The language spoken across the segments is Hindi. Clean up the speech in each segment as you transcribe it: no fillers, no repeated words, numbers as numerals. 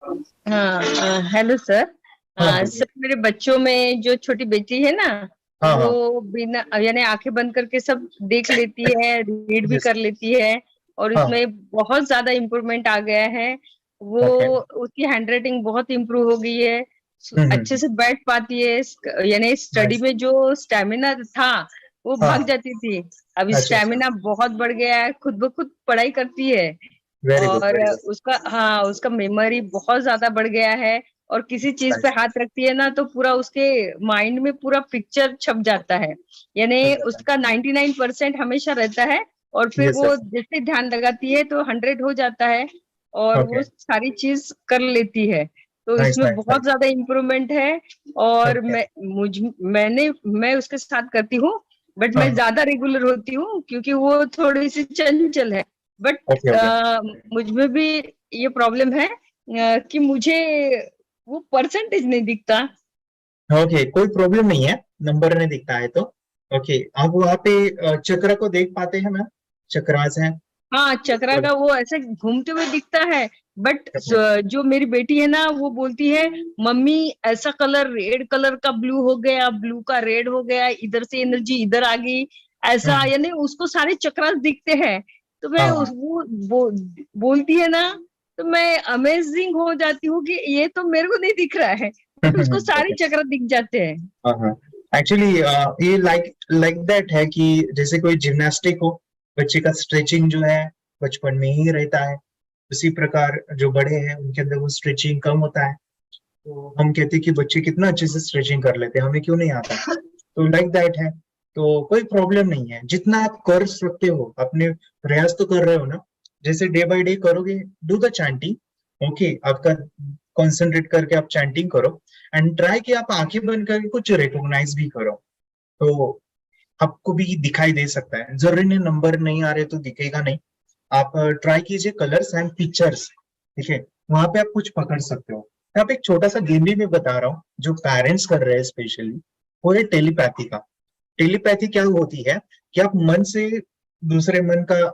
हाँ, हेलो सर। हाँ बोलिए। सर, मेरे बच्चों में जो छोटी बेटी है ना, हाँ हाँ। वो बिना यानी आंखें बंद करके सब देख लेती है, रीड भी यस। कर लेती है। और हाँ। इसमें बहुत ज्यादा इम्प्रूवमेंट आ गया है। वो ओके। उसकी हैंडराइटिंग बहुत इम्प्रूव हो गई है। अच्छे से बैठ पाती है। यानी स्टडी नाइस। में जो स्टेमिना था, वो हाँ भाग हाँ। जाती थी। अब अच्छा अच्छा। स्टेमिना बहुत बढ़ गया है, खुद ब खुद पढ़ाई करती है। वेरी गुड और वेरी गुड। उसका मेमोरी बहुत ज्यादा बढ़ गया है। और किसी चीज पे नाइस। हाथ रखती है ना, तो पूरा उसके माइंड में पूरा पिक्चर छप जाता है। यानी चल जाता है। उसका 99% हमेशा रहता है। और फिर यस वो यस। जैसे ध्यान लगाती है तो 100 हो जाता है। और वो ओके। सारी चीज कर लेती है। तो नाइस इसमें नाइस बहुत नाइस। ज्यादा इम्प्रूवमेंट है। और ओके। मैं उसके साथ करती हूँ। बट हाँ मैं हाँ। ज्यादा रेगुलर होती हूँ क्योंकि वो थोड़ी सी चंचल है। But okay okay. मुझ में भी ये प्रॉब्लम है कि मुझे वो परसेंटेज नहीं दिखता। ओके कोई प्रॉब्लम नहीं है। नंबर नहीं दिखता है तो। ओके। आप वहाँ पे चक्र को देख पाते हैं मैम? चक्रास हैं। हाँ, चक्रा और का वो ऐसे घूमते हुए दिखता है। बट जो मेरी बेटी है ना, वो बोलती है, मम्मी ऐसा कलर, रेड कलर का ब्लू हो गया, ब्लू का रेड हो गया, इधर से एनर्जी इधर आ गई। ऐसा हम्म, यानी उसको सारे चक्रास दिखते हैं। तो मैं हाँ उस हाँ। वो बोलती है ना, तो मैं अमेजिंग हो जाती हूँ कि ये तो मेरे को नहीं दिख रहा है। बट उसको सारे ओके। चक्र दिख जाते हैं। हाँ हाँ। एक्चुअली ये लाइक लाइक दैट है कि जैसे कोई जिम्नास्टिक हो, बच्चे का स्ट्रेचिंग जो है बचपन में ही रहता है। उसी प्रकार जो बड़े हैं उनके अंदर वो स्ट्रेचिंग कम होता है। तो हम कहते हैं कि बच्चे कितना अच्छे से स्ट्रेचिंग कर लेते हैं, हमें क्यों नहीं आता? तो लाइक दैट है। तो कोई प्रॉब्लम नहीं है, जितना आप कर सकते हो अपने प्रयास तो कर रहे हो ना। जैसे डे बाय डे करोगे, डू द चैंटिंग। ओके, आपका कंसंट्रेट करके आप चैंटिंग करो। एंड ट्राई कि आप आंखें बंद करके कुछ रिकॉग्नाइज भी करो। तो आपको भी दिखाई दे सकता है, जरूरी नहीं नंबर नहीं आ रहे तो दिखेगा नहीं। आप ट्राई कीजिए कलर्स एंड पिक्चर्स। ठीक है, वहां पे आप कुछ पकड़ सकते हो। यहाँ पे एक छोटा सा गेम भी मैं बता रहा हूँ जो पेरेंट्स कर रहे हैं स्पेशली। वो है टेलीपैथी का। टेलीपैथी क्या होती है कि आप मन से दूसरे मन का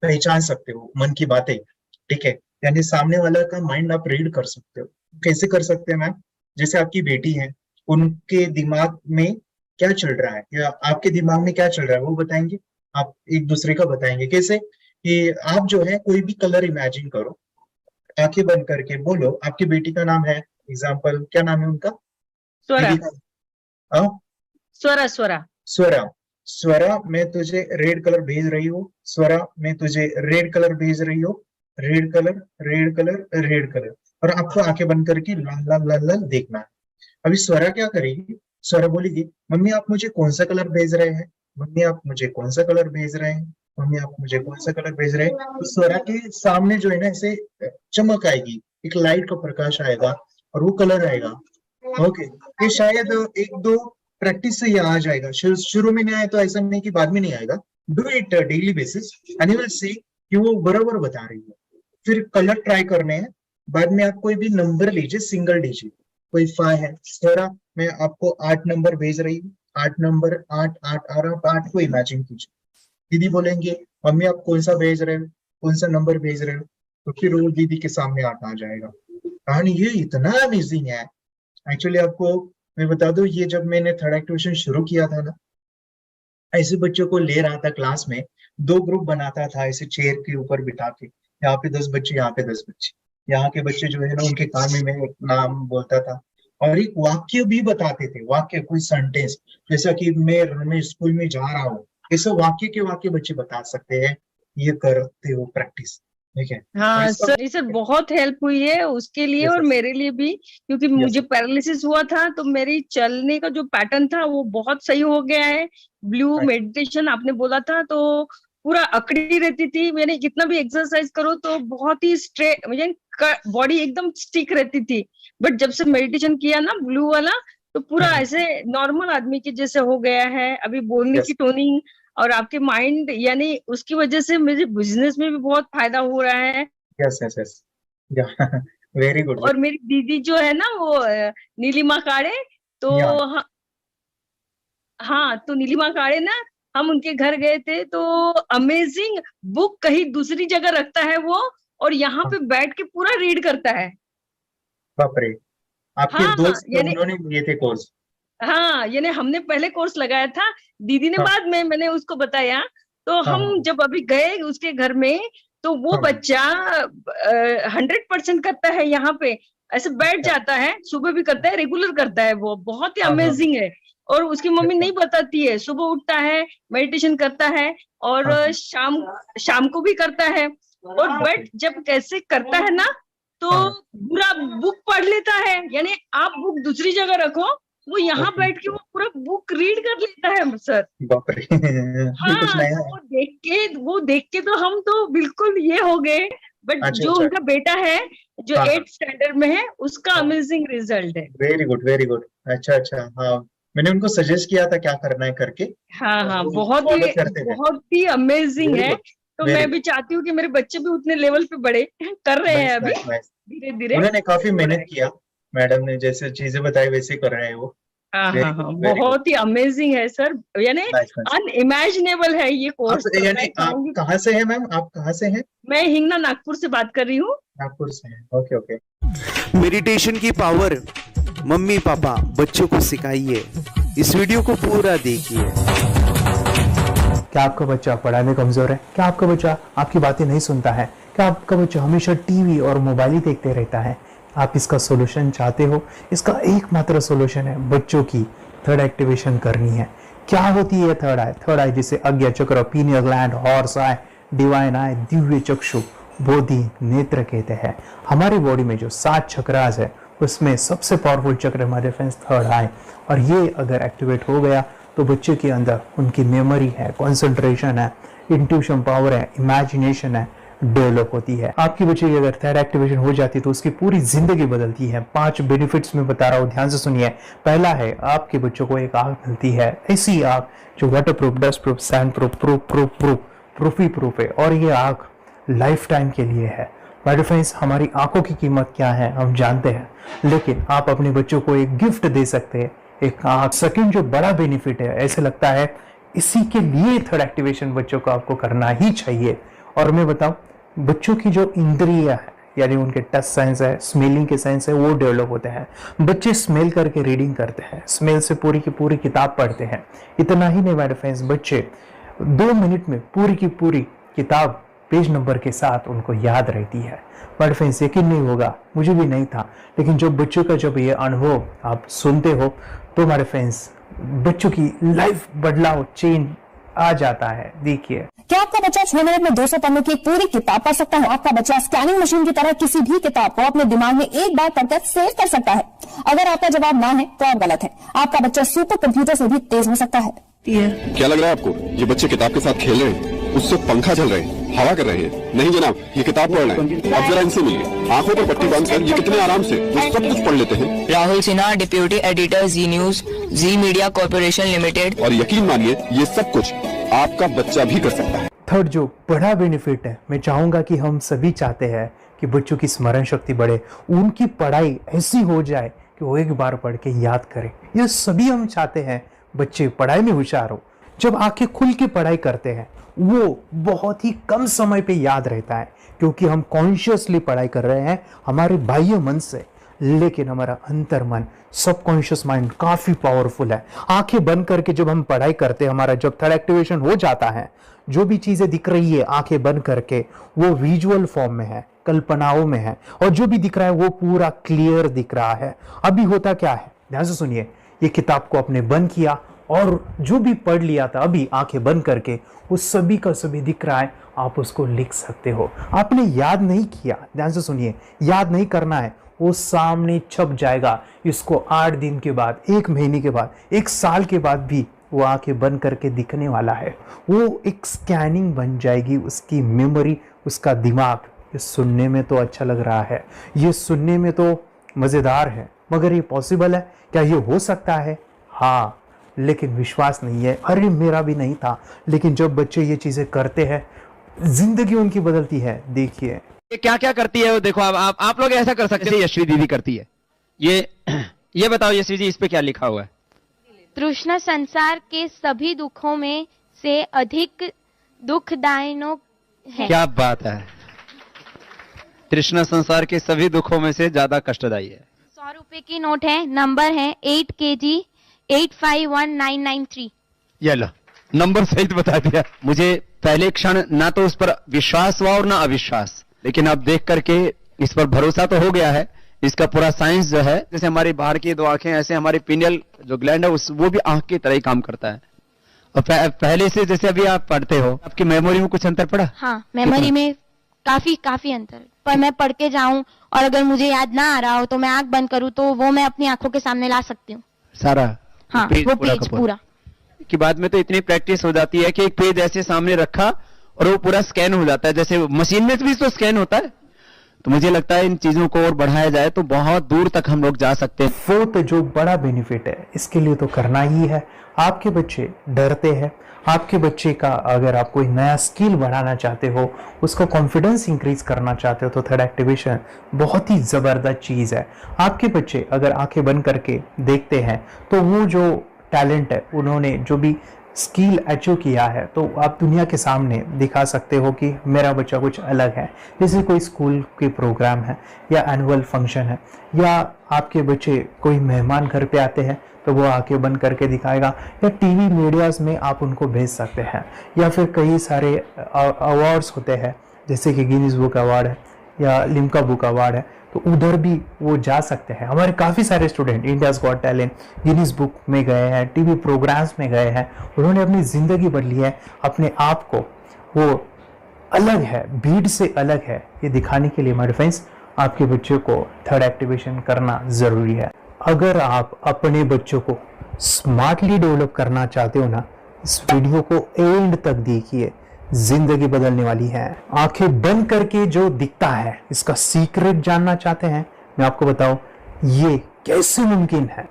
पहचान सकते हो, मन की बातें। ठीक है, यानी सामने वाला का माइंड आप रीड कर सकते हो। कैसे कर सकते हैं मैम? जैसे आपकी बेटी है, उनके दिमाग में क्या चल रहा है या आपके दिमाग में क्या चल रहा है वो बताएंगे। आप एक दूसरे का बताएंगे कैसे कि आप जो है कोई भी कलर इमेजिन करो, आंखें बंद करके बोलो। आपकी बेटी का नाम है, एग्जाम्पल क्या नाम है उनका? स्वरा। दीदी का? हाँ? स्वरा, स्वरा। स्वरा। स्वरा, मैं तुझे रेड कलर भेज रही हूँ। स्वरा, मैं तुझे रेड कलर भेज रही हूँ। Red colour, red colour, red colour. और आपको आंखें बंद करके लाल लाल लाल लाल देखना है। अभी स्वरा क्या करेगी? स्वरा बोलेगी, मम्मी आप मुझे कौन सा कलर भेज रहे हैं? मम्मी आप मुझे कौन सा कलर भेज रहे हैं? मम्मी आप मुझे कौन सा कलर भेज रहे हैं? तो स्वरा के सामने जो है ना ऐसे चमक आएगी, एक लाइट का प्रकाश आएगा और वो कलर आएगा। ओके। ये शायद एक दो प्रैक्टिस से ये आ जाएगा। शुरू में नहीं आया तो ऐसा नहीं कि बाद में नहीं आएगा। Do it daily basis and you will see कि वो बराबर बता रही है। फिर कलर ट्राई करने हैं। बाद में आप कोई भी नंबर लीजिए, सिंगल डिजिट। कोई 5 है, थोड़ा मैं आपको 8 नंबर भेज रही हूँ। 8 नंबर, 8 8, और आप 8 को इमेजिन कीजिए। दीदी बोलेंगे, मम्मी आप कौन सा भेज रहे हो, कौन सा नंबर भेज रहे हो? तो फिर वो दीदी के सामने 8 आ जाएगा। कहानी ये इतना अमेजिंग है। एक्चुअली आपको मैं बता दूं, ये जब मैंने थर्ड एक्टिवेशन शुरू किया था ना, ऐसे बच्चों को ले रहा था क्लास में। दो ग्रुप बनाता था ऐसे चेयर के ऊपर बिठा के। यहाँ पे 10 बच्चे, यहाँ पे 10 बच्चे। यहाँ के बच्चे जो है ना उनके कान में मैं एक नाम बोलता था। और एक वाक्य भी बताते थे, वाक्य कोई सेंटेंस। जैसा कि मैं स्कूल में जा रहा हूँ, ऐसे वाक्य के वाक्य बच्चे बता सकते हैं। ये करते हो प्रैक्टिस। ठीक है, और हाँ इसका सर, ये सर बहुत हेल्प हुई है उसके लिए यस और यस मेरे लिए भी, क्योंकि यस मुझे पैरालिसिस हुआ था तो मेरी चलने का जो पैटर्न था वो बहुत सही हो गया है। ब्लू मेडिटेशन आपने बोला था तो पूरा अकड़ी रहती थी, मैंने कितना भी एक्सरसाइज करो तो बहुत ही स्ट्रेट, मुझे बॉडी एकदम स्टिक रहती थी। बट जब से मेडिटेशन किया ना ब्लू वाला, तो पूरा ऐसे नॉर्मल आदमी के जैसे हो गया है, अभी बोलने की यस टोनिंग। और आपके माइंड यानी उसकी वजह से मेरे बिजनेस में भी बहुत फायदा हो रहा है। Yes yes yes. Very good. और मेरी दीदी जो है ना, वो नीलिमा काड़े, तो या हाँ, तो नीलिमा काड़े ना, हम उनके घर गए थे तो अमेजिंग बुक कहीं दूसरी जगह रखता है वो, और यहाँ पे बैठ के पूरा रीड करता है। बाप रे, आपके हाँ दोस्त यानी, उन्होंने लिए थे कोर्स? हाँ यानी हमने पहले कोर्स लगाया था, दीदी ने हाँ बाद में मैंने उसको बताया। तो हाँ हम हाँ जब अभी गए उसके घर में, तो वो हाँ। बच्चा 100% करता है यहाँ पे, ऐसे बैठ अच्छा। जाता है, सुबह भी करता है, रेगुलर करता है, वो बहुत ही हाँ हाँ। अमेजिंग है। और उसकी मम्मी अच्छा। नहीं बताती है, सुबह उठता है, मेडिटेशन करता है, और हाँ हाँ। शाम शाम को भी करता है। और बाप रे। बट जब कैसे करता है ना, तो हाँ। पूरा बुक पढ़ लेता है, यानी आप बुक दूसरी जगह रखो, वो यहाँ ओके। बैठ के वो पूरा बुक रीड कर लेता है सर। बाप रे ये कुछ हाँ नया तो है। वो देख के तो हम तो बिल्कुल ये हो गए। बट अच्छा जो अच्छा। उनका बेटा है, जो हाँ हाँ। 8th स्टैंडर्ड में है, उसका हाँ, अमेजिंग रिजल्ट है। Very good very good. अच्छा अच्छा, हाँ मैंने उनको सजेस्ट किया था क्या करना है करके, हाँ तो हाँ, वो बहुत फॉलो ही करते थे। बहुत ही अमेजिंग वेरी है। गुड तो वेरी मैं गुड। भी चाहती हूँ कि मेरे बच्चे भी उतने लेवल पे बढ़े, कर रहे हैं नाइस अभी, नाइस नाइस। धीरे धीरे उन्होंने काफी हो रहा मेहनत है। किया, मैडम ने जैसे चीजें बताई वैसे कर रहे हैं वो। हाँ वेरी हाँ गुड हाँ, वेरी गुड। बहुत ही अमेजिंग है सर, यानी नाइस नाइस। अनइमेजिनेबल है ये आप कोर्स, तो यानी मैं आप चाहूंगी। कहाँ से हैं मैम, आप कहाँ से हैं? मैं हिंगना नागपुर से बात कर रही हूँ। नागपुर से हैं, ओके ओके। मेडिटेशन की पावर मम्मी पापा बच्चों को सिखाइए। इस वीडियो को पूरा देखिए। क्या आपका बच्चा पढ़ाई में कमजोर है? क्या आपका बच्चा आपकी बातें नहीं सुनता है? क्या आपका बच्चा हमेशा टीवी और मोबाइल ही देखते रहता है? आप इसका सोल्यूशन चाहते हो? इसका एकमात्र सोल्यूशन है बच्चों की थर्ड एक्टिवेशन करनी है। क्या होती है थर्ड आई? थर्ड आई जिसे आज्ञा चक्र, pineal gland, horse eye, divine eye, दिव्य चक्षु, बोधि नेत्र कहते हैं। हमारी बॉडी में जो 7 चक्रास है उसमें सबसे पावरफुल चक्र हमारे फ्रेंड्स थर्ड आई, और ये अगर एक्टिवेट हो गया तो बच्चे के अंदर उनकी मेमोरी है, कंसंट्रेशन है, इंट्यूशन पावर है, इमेजिनेशन है, डेवलप होती है। आपकी बच्चे की अगर थर्ड एक्टिवेशन हो जाती है तो उसकी पूरी जिंदगी बदलती है। 5 बेनिफिट्स में बता रहा हूँ, ध्यान से सुनिए। पहला है, आपके बच्चों को एक आंख मिलती है, ऐसी आंख जो waterproof, dustproof, sandproof, proof ही प्रूफ है, और ये आंख लाइफ टाइम के लिए है। माय डियर फ्रेंड्स, हमारी आंखों की कीमत क्या है हम जानते हैं, लेकिन आप अपने बच्चों को एक गिफ्ट दे सकते हैं, एक आंख। सेकंड जो बड़ा बेनिफिट है, ऐसे लगता है इसी के लिए थर्ड एक्टिवेशन बच्चों को आपको करना ही चाहिए। और मैं बताऊं, बच्चों की जो इंद्रियां है, यानी उनके टच सेंस है, स्मेलिंग के सेंस है, वो डेवलप होते हैं। बच्चे स्मेल करके रीडिंग करते हैं, स्मेल से पूरी की पूरी किताब पढ़ते हैं। इतना ही नहीं माय डियर फ्रेंड्स, बच्चे 2 मिनट में पूरी की पूरी किताब पेज नंबर के साथ उनको याद रहती है। बट फ्रेंड्स, यकीन नहीं होगा, मुझे भी नहीं था, लेकिन जब बच्चों का जब ये अनुभव आप सुनते हो तो हमारे फ्रेंड्स बच्चों की लाइफ बदलाव चेंज आ जाता है। देखिए, क्या आपका बच्चा 6 मिनट में 200 पन्नों की एक पूरी किताब पढ़ सकता है? आपका बच्चा स्कैनिंग मशीन की तरह किसी भी किताब को अपने दिमाग में एक बार पढ़कर सेव कर सकता है? अगर आपका जवाब ना है तो आप गलत है। आपका बच्चा सुपर कंप्यूटर से भी तेज हो सकता है। क्या लग रहा है आपको ये बच्चे किताब के साथ खेल रहे हैं, उससे पंखा चल रहे हैं, हवा कर रहे हैं? नहीं जनाब, ये किताब पढ़ रहे हैं। अब जरा इनसे मिलिए, आंखों पर पट्टी बांधकर ये कितने आराम से ये सब कुछ पढ़ लेते हैं। राहुल सिन्हा, डिप्यूटी एडिटर, जी न्यूज, जी मीडिया कॉर्पोरेशन लिमिटेड। और यकीन मानिए ये सब कुछ आपका बच्चा भी कर सकता है। थर्ड जो बड़ा बेनिफिट है, मैं चाहूंगा कि हम सभी चाहते हैं कि बच्चों की स्मरण शक्ति बढ़े, उनकी पढ़ाई ऐसी हो जाए कि वो एक बार पढ़ के याद करें। ये सभी हम चाहते हैं, बच्चे पढ़ाई में होशियार हो। जब आंखें खुल के पढ़ाई करते हैं वो बहुत ही कम समय पे याद रहता है, क्योंकि हम कॉन्शियसली पढ़ाई कर रहे हैं हमारे बाह्य मन से, लेकिन हमारा अंतर मन, सबकॉन्शियस माइंड काफी पावरफुल है। आंखें बंद करके जब हम पढ़ाई करते हैं, हमारा जब थर्ड एक्टिवेशन हो जाता है, जो भी चीजें दिख रही है आंखें बंद करके, वो विजुअल फॉर्म में है, कल्पनाओं में है, और जो भी दिख रहा है वो पूरा क्लियर दिख रहा है। अभी होता क्या है, ध्यान से सुनिए, ये किताब को आपने बंद किया और जो भी पढ़ लिया था अभी आंखें बंद करके, वो सभी का सभी दिख रहा है, आप उसको लिख सकते हो। आपने याद नहीं किया, ध्यान से सुनिए, याद नहीं करना है, वो सामने छप जाएगा। इसको 8 दिन के बाद, 1 महीने के बाद, 1 साल के बाद भी वो आंखें बंद करके दिखने वाला है। वो एक स्कैनिंग बन जाएगी, उसकी मेमोरी, उसका दिमाग। ये सुनने में तो अच्छा लग रहा है, ये सुनने में तो मजेदार है, मगर ये पॉसिबल है क्या? ये हो सकता है, हाँ, लेकिन विश्वास नहीं है। अरे मेरा भी नहीं था, लेकिन जब बच्चे ये चीजें करते हैं जिंदगी उनकी बदलती है। देखिए ये क्या क्या करती है वो देखो। आप लोग ऐसा कर सकते हैं, यशवी दीदी करती है। ये बताओ यशवी जी, इस पे क्या लिखा हुआ है? तृष्णा संसार के सभी दुखों में से अधिक दुखदायिनो है। क्या बात है, तृष्णा संसार के सभी दुखों में से ज्यादा कष्टदायी है। 100 रुपए की नोट है, नंबर है 8 kg 851993। ये लो, नंबर सहित बता दिया। मुझे पहले क्षण ना तो उस पर विश्वास हुआ और ना अविश्वास, लेकिन अब देख करके इस पर भरोसा तो हो गया है। इसका पूरा साइंस जो है, जैसे हमारी बाहर की 2 आंखें, ऐसे हमारी पिनियल जो ग्लैंड है वो भी आंख की तरह ही काम करता है। और पहले से जैसे अभी आप पढ़ते हो, आपकी मेमोरी में कुछ अंतर पड़ा? हाँ, मेमोरी में काफी अंतर। पर मैं पढ़ के जाऊं और अगर मुझे याद ना आ रहा हो तो मैं आंख बंद करूं तो वो मैं अपनी आंखों के सामने ला सकती हूँ सारा। हाँ, वो पेज पूरा कि बाद में तो इतनी प्रैक्टिस हो जाती है कि एक पेज ऐसे सामने रखा और वो पूरा स्कैन हो जाता है, जैसे मशीन में भी तो स्कैन होता है। तो मुझे लगता है इन चीजों को और बढ़ाया जाए तो बहुत दूर तक हम लोग जा सकते हैं। फोर्थ जो बड़ा बेनिफिट है, इसके लिए तो करना ही है। आपके बच्चे डरते हैं, आपके बच्चे का अगर आप कोई नया स्किल बढ़ाना चाहते हो, उसका कॉन्फिडेंस इंक्रीज करना चाहते हो, तो थर्ड एक्टिवेशन बहुत ही ज़बरदस्त चीज़ है। आपके बच्चे अगर आंखें बंद करके देखते हैं तो वो जो टैलेंट है, उन्होंने जो भी स्किल अचीव किया है, तो आप दुनिया के सामने दिखा सकते हो कि मेरा बच्चा कुछ अलग है। जैसे कोई स्कूल के प्रोग्राम है या एनुअल फंक्शन है, या आपके बच्चे कोई मेहमान घर पे आते हैं तो वो आंखें बंद करके दिखाएगा, या टीवी मीडियाज़ में आप उनको भेज सकते हैं, या फिर कई सारे अवार्ड्स होते हैं जैसे कि गिनीज बुक अवार्ड है या लिम्का बुक अवार्ड है, तो उधर भी वो जा सकते हैं। हमारे काफ़ी सारे student India's got talent, Guinness book में गए हैं, टीवी प्रोग्राम्स में गए हैं, उन्होंने अपनी ज़िंदगी बदली है, अपने आप को वो अलग है, भीड़ से अलग है, ये दिखाने के लिए मेरे फ्रेंड्स आपके बच्चों को थर्ड एक्टिवेशन करना ज़रूरी है। अगर आप अपने बच्चों को स्मार्टली डेवलप करना चाहते हो ना, इस वीडियो को एंड तक देखिए, जिंदगी बदलने वाली है। आंखें बंद करके जो दिखता है, इसका सीक्रेट जानना चाहते हैं, मैं आपको बताऊं ये कैसे मुमकिन है।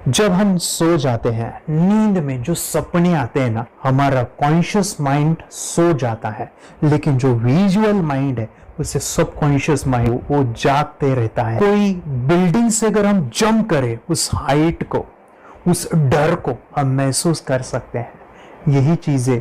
जब हम सो जाते हैं, नींद में जो सपने आते हैं ना, हमारा कॉन्शियस माइंड सो जाता है, लेकिन जो विजुअल माइंड है उससे सबकॉन्शियस माइंड वो जागते रहता है। कोई बिल्डिंग से अगर हम जंप करें, उस हाइट को, उस डर को हम महसूस कर सकते हैं। यही चीजें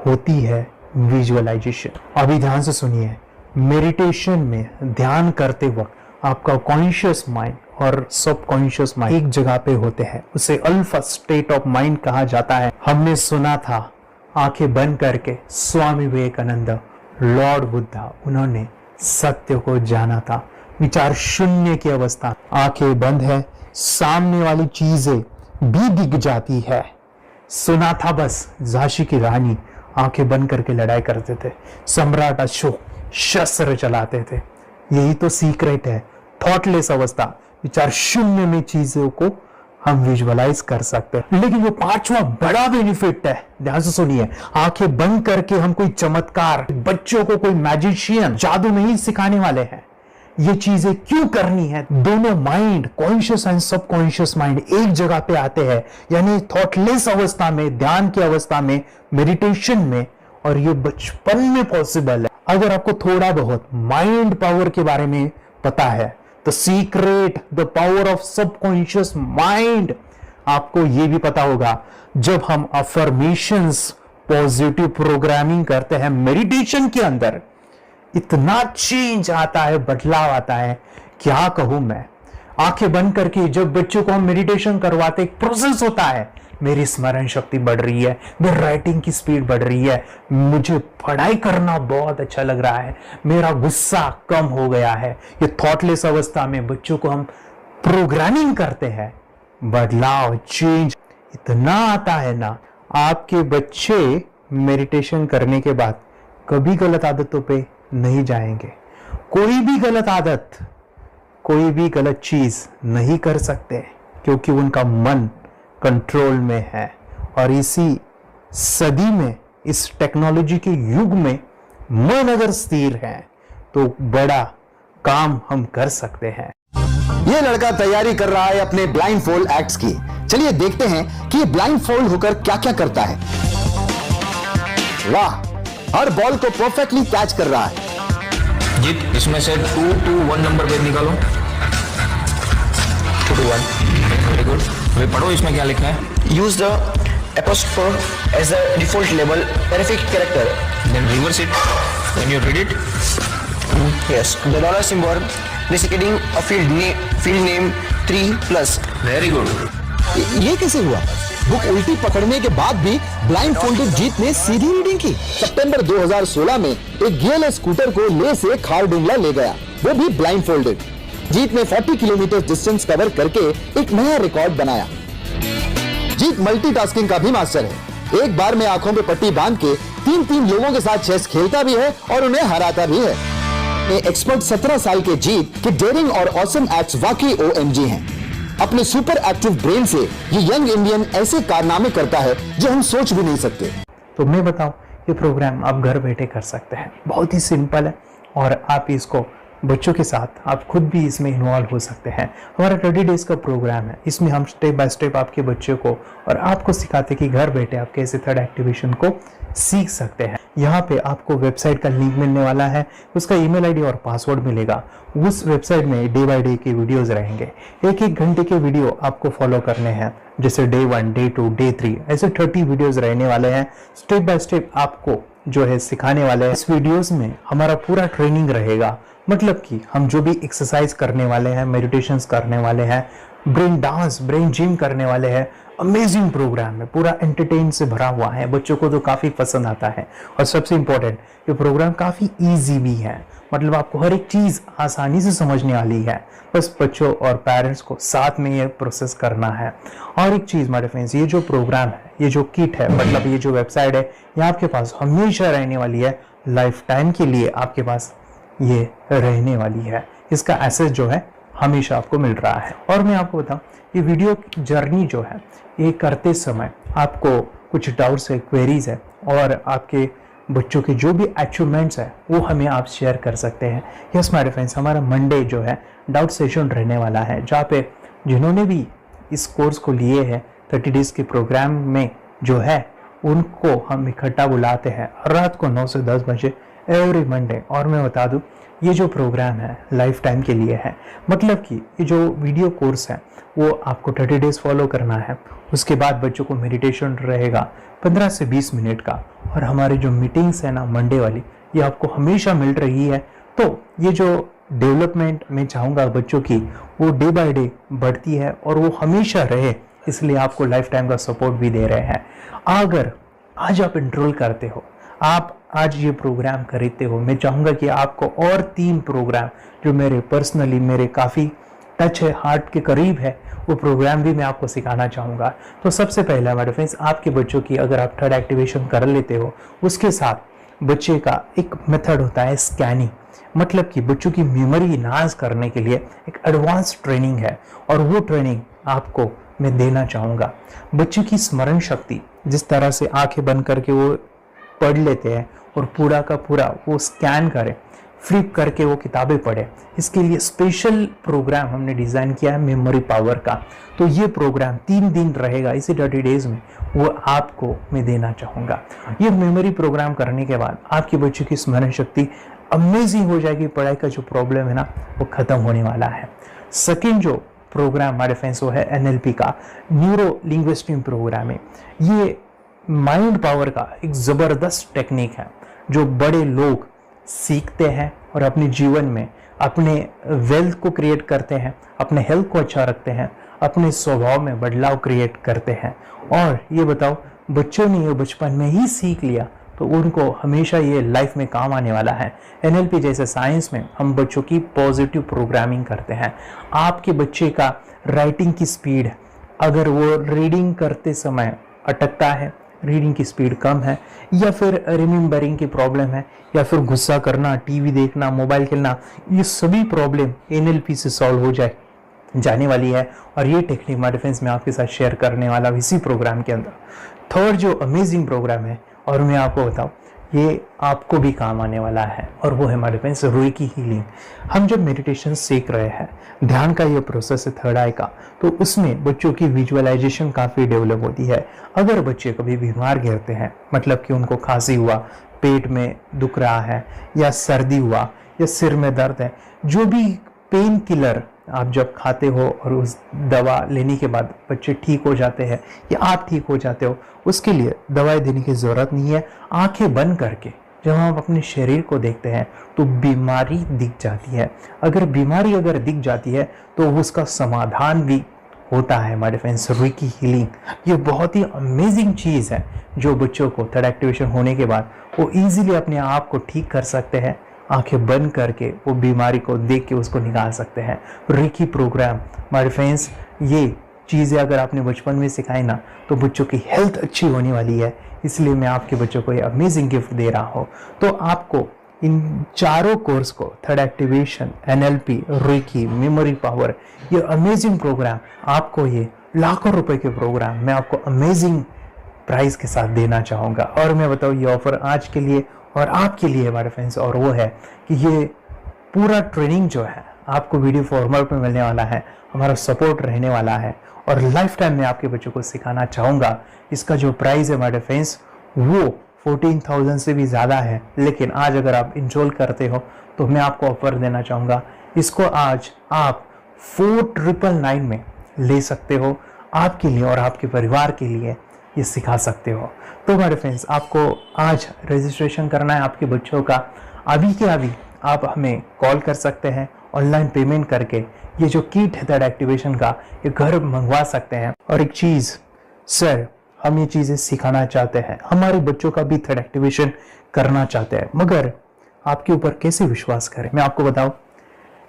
होती है विजुअलाइजेशन। अभी ध्यान से सुनिए, मेडिटेशन में ध्यान करते वक्त आपका कॉन्शियस माइंड और सबकॉन्शियस माइंड एक जगह पे होते हैं, उसे अल्फा स्टेट ऑफ माइंड कहा जाता है। हमने सुना था आंखें बंद करके स्वामी विवेकानंद, लॉर्ड बुद्धा, उन्होंने सत्य को जाना था। विचार शून्य की अवस्था, आंखें बंद है, सामने वाली चीजें भी दिख जाती है। सुना था बस, झांसी की रानी आंखें बंद करके लड़ाई करते थे, सम्राट अशोक शस्त्र चलाते थे। यही तो सीक्रेट है, थॉटलेस अवस्था, विचार शून्य में चीजों को हम विजुअलाइज कर सकते हैं। लेकिन वो पांचवा बड़ा बेनिफिट है, ध्यान से सुनिए, आंखें बंद करके हम कोई चमत्कार, बच्चों को कोई मैजिशियन जादू नहीं सिखाने वाले हैं। ये चीजें क्यों करनी है? दोनों mind, conscious and subconscious mind एक जगह पे आते हैं, यानी थॉटलेस अवस्था में, ध्यान की अवस्था में, मेडिटेशन में, और ये बचपन में पॉसिबल है। अगर आपको थोड़ा बहुत माइंड पावर के बारे में पता है, the secret, the power of subconscious mind, आपको ये भी पता होगा, जब हम अफर्मेशंस, पॉजिटिव प्रोग्रामिंग करते हैं मेडिटेशन के अंदर, इतना चेंज आता है, बदलाव आता है, क्या कहूं मैं। आंखें बंद करके जब बच्चों को हम मेडिटेशन करवाते, एक प्रोसेस होता है, मेरी स्मरण शक्ति बढ़ रही है, मेरी राइटिंग की स्पीड बढ़ रही है, मुझे पढ़ाई करना बहुत अच्छा लग रहा है, मेरा गुस्सा कम हो गया है। ये थॉटलेस अवस्था में बच्चों को हम प्रोग्रामिंग करते हैं, बदलाव, चेंज इतना आता है ना। आपके बच्चे मेडिटेशन करने के बाद कभी गलत आदतों पे नहीं जाएंगे, कोई भी गलत आदत, कोई भी गलत चीज नहीं कर सकते, क्योंकि उनका मन कंट्रोल में है। और इसी सदी में, इस टेक्नोलॉजी के युग में, मन अगर स्थिर है तो बड़ा काम हम कर सकते हैं। ये लड़का तैयारी कर रहा है अपने ब्लाइंड फोल्ड एक्ट्स की। चलिए देखते हैं कि ये ब्लाइंड फोल्ड होकर क्या क्या करता है। वाह, हर बॉल को परफेक्टली कैच कर रहा है। जीत, इसमें से 2 to 1 नंबर भेद निकालो। 2 to 1, वेरी गुड। वे पढ़ो, इसमें क्या लिखा है। Use the apostrophe as a default label, perfect character. Then reverse it. When you read it, Yes. The dollar symbol indicating a field name 3+. Very good. ये कैसे हुआ? बुक उल्टी पकड़ने के बाद भी ब्लाइंड फोल्डेड जीत ने सीधी रीडिंग की। सितंबर 2016 में एक गियर स्कूटर को ले से खारडुंगला ले गया, वो भी ब्लाइंड फोल्डेड। जीत ने 40 किलोमीटर डिस्टेंस कवर करके एक नया रिकॉर्ड बनाया। जीत मल्टीटास्किंग का भी मास्टर है। एक बार में आंखों पे पट्टी बांध के 3 लोगों के साथ चेस खेलता भी है और उन्हें हराता भी है। एक्सपर्ट 17 साल के जीत के डेयरिंग और ऑसम एक्ट्स वाकई OMG हैं। अपने सुपर एक्टिव ब्रेन से ये यंग इंडियन ऐसे कारनामे करता है जो हम सोच भी नहीं सकते। तो मैं बताऊं, ये प्रोग्राम आप घर बैठे कर सकते हैं, बहुत ही सिंपल है और आप इसको बच्चों के साथ आप खुद भी इसमें इन्वॉल्व हो सकते हैं। हमारा 30 डेज का प्रोग्राम है, इसमें हम स्टेप बाय स्टेप आपके बच्चे को और आपको सिखाते कि घर बैठे आप कैसे थर्ड एक्टिवेशन को सीख सकते हैं। यहाँ पे आपको वेबसाइट का लिंक मिलने वाला है, उसका ईमेल आईडी और पासवर्ड मिलेगा। उस वेबसाइट में डे बाय डे के वीडियोस रहेंगे, 1-1 घंटे के वीडियो आपको फॉलो करने हैं, जैसे डे 1, डे 2, डे 3 ऐसे 30 वीडियोस रहने वाले हैं। स्टेप बाय स्टेप आपको जो है सिखाने वाले हैं। इस वीडियोस में हमारा पूरा ट्रेनिंग रहेगा, मतलब कि हम जो भी एक्सरसाइज करने वाले हैं, मेडिटेशंस करने वाले हैं, ब्रेन डांस, ब्रेन जिम करने वाले हैं। अमेजिंग प्रोग्राम है, पूरा एंटरटेन से भरा हुआ है, बच्चों को तो काफ़ी पसंद आता है। और सबसे इम्पोर्टेंट, ये प्रोग्राम काफ़ी ईजी भी है, मतलब आपको हर एक चीज़ आसानी से समझने वाली है। बस बच्चों और पेरेंट्स को साथ में ये प्रोसेस करना है। और एक चीज़ मेरे फ्रेंड्स, ये जो प्रोग्राम है, ये जो किट है, मतलब ये जो वेबसाइट है, ये आपके पास हमेशा रहने वाली है, लाइफ टाइम के लिए आपके पास ये रहने वाली है। इसका एक्सेस जो है हमेशा आपको मिल रहा है। और मैं आपको बताऊं, ये वीडियो जर्नी जो है, ये करते समय आपको कुछ डाउट्स है, क्वेरीज है और आपके बच्चों के जो भी अचीवमेंट्स है वो हमें आप शेयर कर सकते हैं। यस माय फ्रेंड्स, हमारा मंडे जो है डाउट सेशन रहने वाला है, जहाँ पे जिन्होंने भी इस कोर्स को लिए हैं 30 डेज के प्रोग्राम में जो है, उनको हम इकट्ठा बुलाते हैं रात को 9 से 10 बजे एवरी मंडे। और मैं बता दूं, ये जो प्रोग्राम है लाइफ टाइम के लिए है, मतलब कि ये जो वीडियो कोर्स है वो आपको 30 डेज फॉलो करना है। उसके बाद बच्चों को मेडिटेशन रहेगा 15 से 20 मिनट का, और हमारी जो मीटिंग्स है ना मंडे वाली, ये आपको हमेशा मिल रही है। तो ये जो डेवलपमेंट मैं चाहूँगा बच्चों की, वो डे बाय डे बढ़ती है और वो हमेशा रहे, इसलिए आपको लाइफ टाइम का सपोर्ट भी दे रहे हैं। अगर आज आप एनरोल करते हो, आप आज ये प्रोग्राम खरीदते हो, मैं चाहूँगा कि आपको और 3 प्रोग्राम जो मेरे पर्सनली मेरे काफ़ी टच है, हार्ट के करीब है, वो प्रोग्राम भी मैं आपको सिखाना चाहूँगा। तो सबसे पहला हमारे फ्रेंड्स, आपके बच्चों की अगर आप थर्ड एक्टिवेशन कर लेते हो, उसके साथ बच्चे का एक मेथड होता है स्कैनिंग, मतलब कि बच्चों की मेमोरी इनहांस करने के लिए एक एडवांस ट्रेनिंग है, और वो ट्रेनिंग आपको मैं देना चाहूँगा। बच्चे की स्मरण शक्ति, जिस तरह से आंखें बंद करके वो पढ़ लेते हैं और पूरा का पूरा वो स्कैन करें, फ्लिप करके वो किताबें पढ़े, इसके लिए स्पेशल प्रोग्राम हमने डिज़ाइन किया है मेमोरी पावर का। तो ये प्रोग्राम 3 दिन रहेगा, इसी 30 डेज में वो आपको मैं देना चाहूँगा। ये मेमोरी प्रोग्राम करने के बाद आपके बच्चों की स्मरण शक्ति अमेजिंग हो जाएगी, पढ़ाई का जो प्रॉब्लम है ना वो ख़त्म होने वाला है। सेकेंड जो प्रोग्राम हमारे फ्रेंड्स वो है NLP का, न्यूरो लिंग्विस्टिक प्रोग्राम है। ये माइंड पावर का एक ज़बरदस्त टेक्निक है जो बड़े लोग सीखते हैं और अपने जीवन में अपने वेल्थ को क्रिएट करते हैं, अपने हेल्थ को अच्छा रखते हैं, अपने स्वभाव में बदलाव क्रिएट करते हैं। और ये बताओ, बच्चों ने ये बचपन में ही सीख लिया तो उनको हमेशा ये लाइफ में काम आने वाला है। NLP जैसे साइंस में हम बच्चों की पॉजिटिव प्रोग्रामिंग करते हैं। आपके बच्चे का राइटिंग की स्पीड, अगर वो रीडिंग करते समय अटकता है, रीडिंग की स्पीड कम है, या फिर रिमेम्बरिंग की प्रॉब्लम है, या फिर गुस्सा करना, टीवी देखना, मोबाइल खेलना, ये सभी प्रॉब्लम NLP से सॉल्व हो जाने वाली है। और ये टेक्निक माय फ्रेंड्स मैं आपके साथ शेयर करने वाला हूं इसी प्रोग्राम के अंदर। थर्ड जो अमेजिंग प्रोग्राम है, और मैं आपको बताऊं, ये आपको भी काम आने वाला है, और वो है हमारे फ्रेंड्स रेकी हीलिंग। हम जब मेडिटेशन सीख रहे हैं, ध्यान का ये प्रोसेस है थर्ड आई का, तो उसमें बच्चों की विजुअलाइजेशन काफ़ी डेवलप होती है। अगर बच्चे कभी बीमार गिरते हैं, मतलब कि उनको खांसी हुआ, पेट में दुख रहा है, या सर्दी हुआ, या सिर में दर्द है, जो भी पेन किलर आप जब खाते हो और उस दवा लेने के बाद बच्चे ठीक हो जाते हैं, या आप ठीक हो जाते हो, उसके लिए दवाई देने की ज़रूरत नहीं है। आंखें बंद करके जब हम अपने शरीर को देखते हैं तो बीमारी दिख जाती है। अगर बीमारी दिख जाती है तो उसका समाधान भी होता है हमारे फ्रेंड्स। रेकी हीलिंग ये बहुत ही अमेजिंग चीज़ है जो बच्चों को थर्ड एक्टिवेशन होने के बाद वो इजीली अपने आप को ठीक कर सकते हैं। आंखें बंद करके वो बीमारी को देख के उसको निकाल सकते हैं। रेकी प्रोग्राम हमारे फ्रेंड्स, ये चीज़ें अगर आपने बचपन में सिखाई ना तो बच्चों की हेल्थ अच्छी होने वाली है। इसलिए मैं आपके बच्चों को ये अमेजिंग गिफ्ट दे रहा हूँ। तो आपको इन चारों कोर्स को third activation, NLP, reiki, memory power, ये अमेजिंग प्रोग्राम आपको, ये लाखों रुपए के प्रोग्राम मैं आपको अमेजिंग प्राइस के साथ देना चाहूँगा। और मैं बताऊँ ये ऑफर आज के लिए और आपके लिए हमारे फ्रेंड्स, और वो है कि ये पूरा ट्रेनिंग जो है आपको वीडियो फॉर्मेट में मिलने वाला है, हमारा सपोर्ट रहने वाला है और लाइफ टाइम में आपके बच्चों को सिखाना चाहूँगा। इसका जो प्राइस है हमारे फ्रेंड्स वो 14,000 से भी ज़्यादा है, लेकिन आज अगर आप इंस्टॉल करते हो तो मैं आपको ऑफर देना चाहूँगा। इसको आज आप 4,999 में ले सकते हो। आपके लिए और आपके परिवार के लिए ये सिखा सकते हो। तो हमारे फ्रेंड्स, आपको आज रजिस्ट्रेशन करना है आपके बच्चों का। अभी के अभी आप हमें कॉल कर सकते हैं, ऑनलाइन पेमेंट करके ये जो किट है थर्ड एक्टिवेशन का ये घर मंगवा सकते हैं। और एक चीज़ सर, हम ये चीज़ें सिखाना चाहते हैं, हमारे बच्चों का भी थर्ड एक्टिवेशन करना चाहते हैं, मगर आपके ऊपर कैसे विश्वास करें? मैं आपको बताऊं,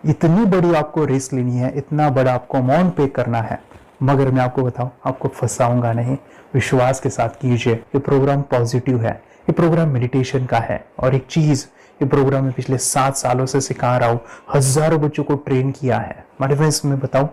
इतनी बड़ी आपको रिस्क लेनी है, इतना बड़ा आपको अमाउंट पे करना है, मगर मैं आपको बताऊं आपको फंसाऊंगा नहीं। विश्वास के साथ कीजिए। ये प्रोग्राम पॉजिटिव है, ये प्रोग्राम मेडिटेशन का है। और एक चीज़, ये प्रोग्राम में पिछले 7 सालों से सिखा रहा हूँ, हज़ारों बच्चों को ट्रेन किया है। हमारे फ्रेंड्स, मैं बताऊँ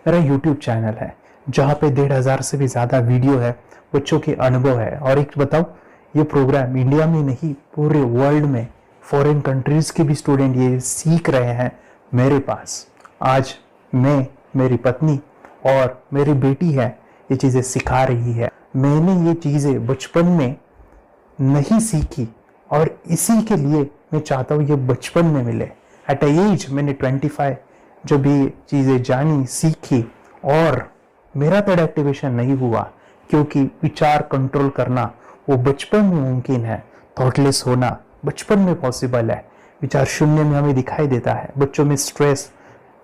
मेरा यूट्यूब चैनल है जहाँ पे 1,500 से भी ज़्यादा वीडियो है, बच्चों के अनुभव है। और एक बताऊँ, ये प्रोग्राम इंडिया में नहीं पूरे वर्ल्ड में फॉरेन कंट्रीज के भी स्टूडेंट ये सीख रहे हैं मेरे पास। आज मैं, मेरी पत्नी और मेरी बेटी है ये चीज़ें सिखा रही है। मैंने ये चीज़ें बचपन में नहीं सीखी और इसी के लिए मैं चाहता हूँ ये बचपन में मिले। एट एज मैंने 25 जब ये चीज़ें जानी, सीखी और मेरा थर्ड एक्टिवेशन नहीं हुआ, क्योंकि विचार कंट्रोल करना वो बचपन में मुमकिन है। थॉटलेस होना बचपन में पॉसिबल है। विचार शून्य में हमें दिखाई देता है। बच्चों में स्ट्रेस,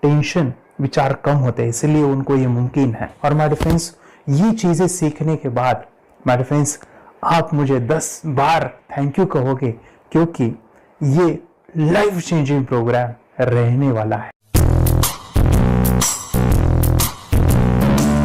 टेंशन, विचार कम होते हैं, इसलिए उनको ये मुमकिन है। और हमारे फ्रेंड्स, ये चीज़ें सीखने के बाद हमारे फ्रेंड्स आप मुझे 10 बार थैंक यू कहोगे, क्योंकि ये लाइफ चेंजिंग प्रोग्राम रहने वाला है।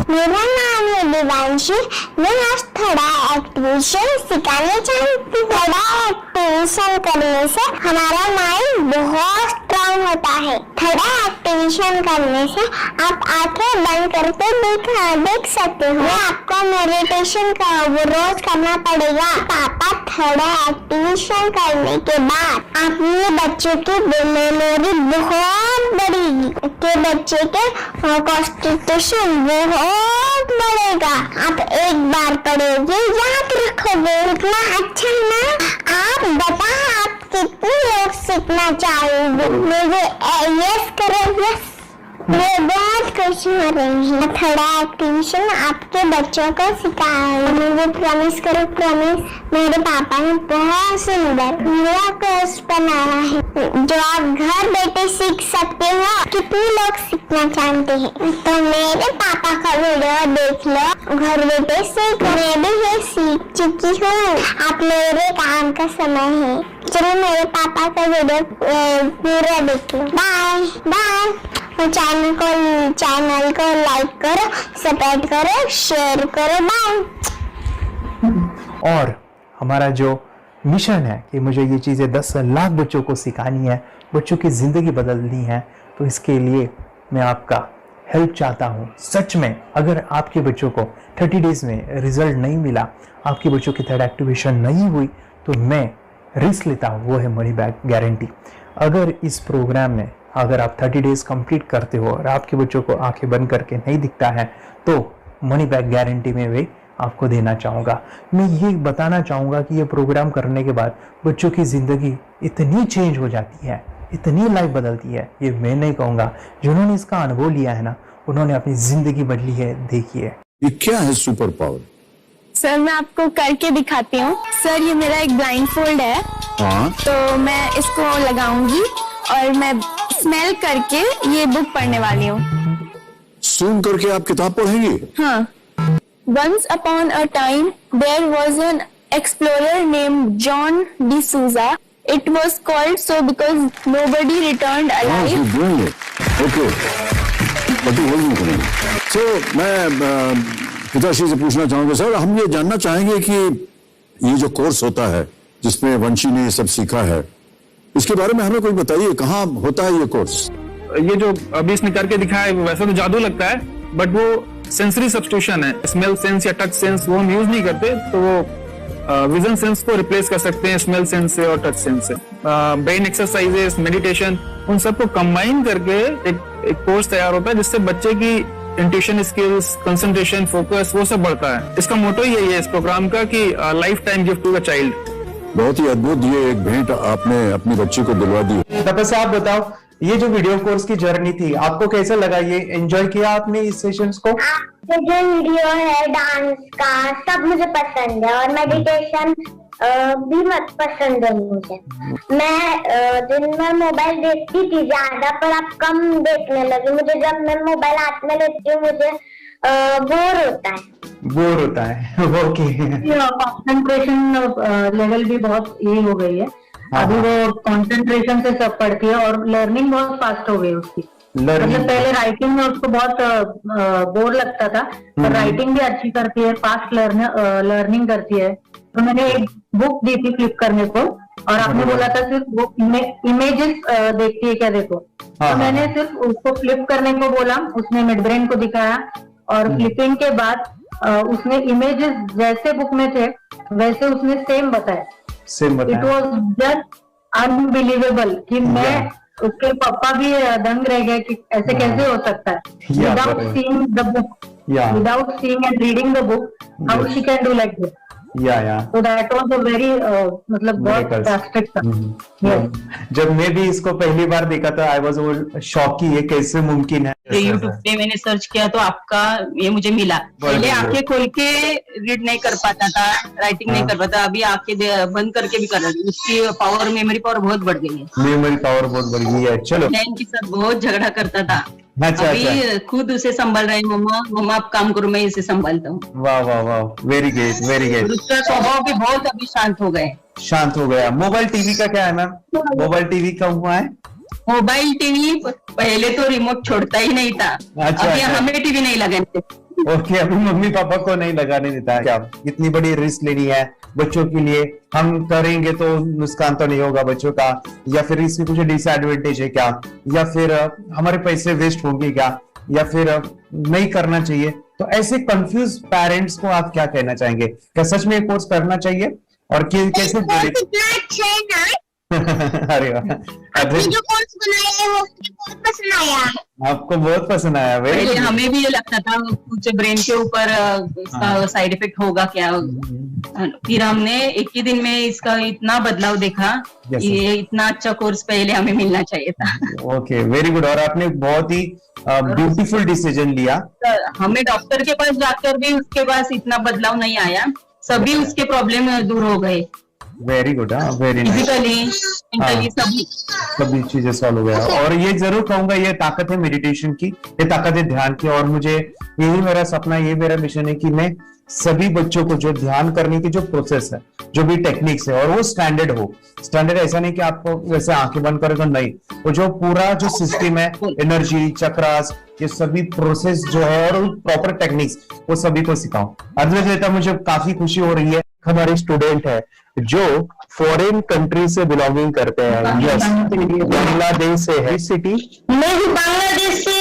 मेरा नाम है दिवांशी। मैं आज थोड़ा एक्टिवेशन सिखाने चाहती हूँ। थोड़ा एक्टिवेशन करने से हमारा माइंड बहुत स्ट्रांग होता है। थोड़ा एक्टिवेशन करने से आप आंखें बंद करके देख सकते हो। आपको मेडिटेशन का वो रोज करना पड़ेगा। पापा थोड़ा एक्टिवेशन करने के बाद अपने बच्चों की मेमोरी बहुत बढ़ेगी, के बच्चे के कॉन्स्टिट्यूशन बहुत बढ़ेगा। आप एक बार पढ़ोगे, याद रखोगे, इतना अच्छा है ना। आप बताओ आप कितने लोग सीखना चाहोगे? मुझे यस करो, यस। मैं बहुत खुश हो रही हूँ। थोड़ा एक्टिवेशन आपके बच्चों को सिखाया। मुझे प्रॉमिस करो, प्रॉमिस। मेरे पापा ने बहुत सुंदर मेरा कोर्स बनाया है जो आप घर बैठे सीख सकते हो। कितने लोग सीखना चाहते हैं तो मेरे पापा का वीडियो देख लो, घर बैठे सीख। मैं भी ये सीख चुकी हूँ। आप मेरे काम का समय है, चलो मेरे पापा का वीडियो पूरा देख लो। Bye bye. चैनल को लाइक करो, सपोर्ट करो, शेयर करो। बाय। और हमारा जो मिशन है कि मुझे ये चीज़ें 10 लाख बच्चों को सिखानी है, बच्चों की ज़िंदगी बदलनी है, तो इसके लिए मैं आपका हेल्प चाहता हूँ। सच में अगर आपके बच्चों को 30 डेज में रिजल्ट नहीं मिला, आपके बच्चों की थर्ड एक्टिवेशन नहीं हुई, तो मैं रिस्क लेता हूँ, वो है मनी बैक गारंटी। अगर इस प्रोग्राम में अगर आप 30 डेज कंप्लीट करते हो और आपके बच्चों को आंखें बंद करके नहीं दिखता है, तो मनी बैक गारंटी में भी आपको देना चाहूँगा। मैं ये बताना चाहूँगा कि ये प्रोग्राम करने के बाद बच्चों की ज़िंदगी इतनी चेंज हो जाती है, इतनी लाइफ बदलती है, ये मैं नहीं कहूँगा। जिन्होंने इसका अनुभव लिया है ना, उन्होंने अपनी ज़िंदगी बदली है। देखिए ये क्या है सुपर पावर? सर मैं आपको करके दिखाती हूँ। सर ये मेरा एक ब्लाइंड फोल्ड है, तो मैं इसको लगाऊंगी और मैं स्मेल करके ये बुक पढ़ने वाली हूँ। सूंघ करके आप किताब पढ़ेंगी? हाँ। Once upon a time, there was an explorer named John D'Souza. It was called so because nobody returned alive. Okay, तो मैं पिताश्री से पूछना चाहूंगा सर, हम ये जानना चाहेंगे कि ये जो कोर्स होता है जिसमें वंशी ने ये सब सीखा है, इसके बारे में हमें कोई बताइए, कहाँ होता है ये कोर्स? ये जो अभी इसने करके दिखाया है वैसा तो जादू लगता है, बट वो सेंसरी सब्स्टिट्यूशन है। स्मेल सेंस या टच सेंस वो हम यूज नहीं करते, तो वो विजन सेंस को रिप्लेस कर सकते हैं स्मेल सेंस से और टच सेंस से। ब्रेन एक्सरसाइजेस, मेडिटेशन, उन सबको कंबाइन करके एक कोर्स तैयार होता है जिससे बच्चे की इंट्यूशन स्किल्स, कंसंट्रेशन, फोकस वो सब बढ़ता है। इसका मोटो यही है इस प्रोग्राम का कि lifetime gift to the child. बहुत ही अद्भुत ये एक भेंट आपने अपनी बच्ची को दिलवा दी। तपस्या आप बताओ, ये जो वीडियो कोर्स की जर्नी थी आपको कैसा लगा? ये एंजॉय किया आपने इस सेशंस को? जो वीडियो है डांस का सब मुझे पसंद है और मेडिटेशन भी मत पसंद है मुझे। मैं दिन में मोबाइल देखती थी ज्यादा, पर अब कम देखने लगी। मुझे जब मैं मोबाइल हाथ में लेती हूँ मुझे बोर होता है। ओके। कंसंट्रेशन लेवल भी बहुत ये हो गई है अभी, वो कंसंट्रेशन से सब पढ़ती है और लर्निंग बहुत फास्ट हो गई उसकी। मतलब पहले राइटिंग में उसको बहुत बोर लगता था, पर राइटिंग भी अच्छी करती है, फास्ट लर्निंग करती है। तो मैंने एक बुक दी थी फ्लिप करने को और आपने बोला था सिर्फ वो इमेजेस देखती है क्या, देखो। तो मैंने सिर्फ उसको फ्लिप करने को बोला, उसने मिड ब्रेन को दिखाया और फ्लिपिंग के बाद उसने इमेजेस जैसे बुक में थे वैसे उसने सेम बताया। इट वॉज जस्ट अनबिलीवेबल कि मैं उसके पापा भी दंग रह गए कि ऐसे कैसे हो सकता है। Without seeing the book, without seeing and reading the book, how she can do like this. So that was a very मतलब बहुत ड्रास्टिक था। जब मैं भी इसको पहली बार देखा था आई वाज शॉक कि ये कैसे मुमकिन है। यूट्यूब पे मैंने सर्च किया तो आपका ये मुझे मिला। पहले आंखें खोल के रीड नहीं कर पाता था, राइटिंग नहीं कर पाता, अभी आंखें बंद करके भी कर रही है। उसकी पावर, मेमोरी पावर बहुत बढ़ गई है। मेमोरी पावर बहुत बढ़ गई है। चलो, के साथ बहुत झगड़ा करता था, अच्छा, अभी खुद उसे संभाल रहे हैं। मम्मा आप काम करो, मैं इसे संभालता हूँ। वाह वाह वाह, वेरी ग्रेट वेरी ग्रेट। उसका स्वभाव भी बहुत अभी शांत हो गया। मोबाइल टीवी का क्या है मैम? मोबाइल टीवी का हुआ है? मोबाइल टीवी पहले तो रिमोट छोड़ता ही नहीं था। अच्छा, अभी हमें टीवी नहीं लगाने। ओके, अभी मम्मी पापा को नहीं लगाने देता है क्या? इतनी बड़ी रिस्क लेनी है बच्चों के लिए, हम करेंगे तो नुकसान तो नहीं होगा बच्चों का, या फिर इसमें कुछ डिसएडवांटेज है क्या, या फिर हमारे पैसे वेस्ट होंगे क्या, या फिर नहीं करना चाहिए? तो ऐसे कंफ्यूज पेरेंट्स को आप क्या कहना चाहेंगे? क्या सच में कोर्स करना चाहिए और कैसे? अरे वाह, जो कोर्स बनाया है वो बहुत पसंद आया। आपको बहुत पसंद आया? पहले हमें भी ये लगता था कुछ ब्रेन के ऊपर इसका साइड इफेक्ट होगा क्या, फिर हमने एक ही दिन में इसका इतना बदलाव देखा। ये इतना अच्छा कोर्स पहले हमें मिलना चाहिए था। Okay, very good. और आपने बहुत ही ब्यूटीफुल डिसीजन लिया। हमें डॉक्टर के पास जाकर भी उसके पास इतना बदलाव नहीं आया, सभी उसके प्रॉब्लम दूर हो गए। Very good, very nice. सभी चीजें सॉल्व हो गया। और ये जरूर कहूंगा, ये ताकत है मेडिटेशन की, ये ताकत है ध्यान की। और मुझे यही मेरा सपना, ये मेरा मिशन है कि मैं सभी बच्चों को जो ध्यान करने की जो प्रोसेस है, जो भी टेक्निक्स है, और वो स्टैंडर्ड हो। स्टैंडर्ड ऐसा नहीं कि आपको वैसे आंखें बंद करे तो नहीं, वो जो पूरा जो सिस्टम है, एनर्जी, चक्रास, ये सभी प्रोसेस जो है और प्रॉपर टेक्निक्स, वो सभी को सिखाऊं। अद्वैत, मुझे काफी खुशी हो रही है। हमारे स्टूडेंट है जो फॉरेन कंट्री से बिलोंगिंग करते हैं। यस, बांग्लादेश से है। सिटी मैं भी बांग्लादेश से